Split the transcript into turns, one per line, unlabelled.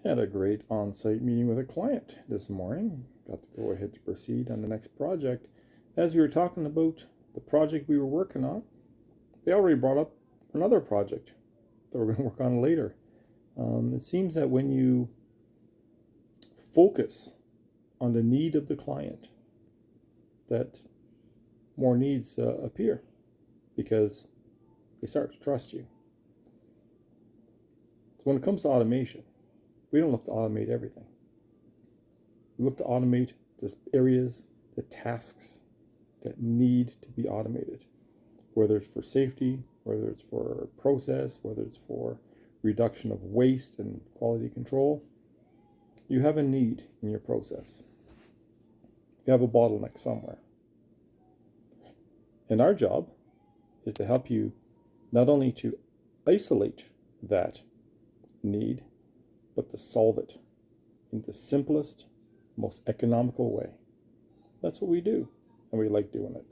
Had a great on-site meeting with a client this morning. Got to go ahead to proceed on the next project. As we were talking about the project we were working on, they already brought up another project that we're going to work on later. It seems that when you focus on the need of the client, that more needs appear because they start to trust you. So when it comes to automation, we don't look to automate everything. We look to automate the areas, the tasks that need to be automated, whether it's for safety, whether it's for process, whether it's for reduction of waste and quality control. You have a need in your process. You have a bottleneck somewhere. And our job is to help you not only to isolate that need, but to solve it in the simplest, most economical way. That's what we do, and we like doing it.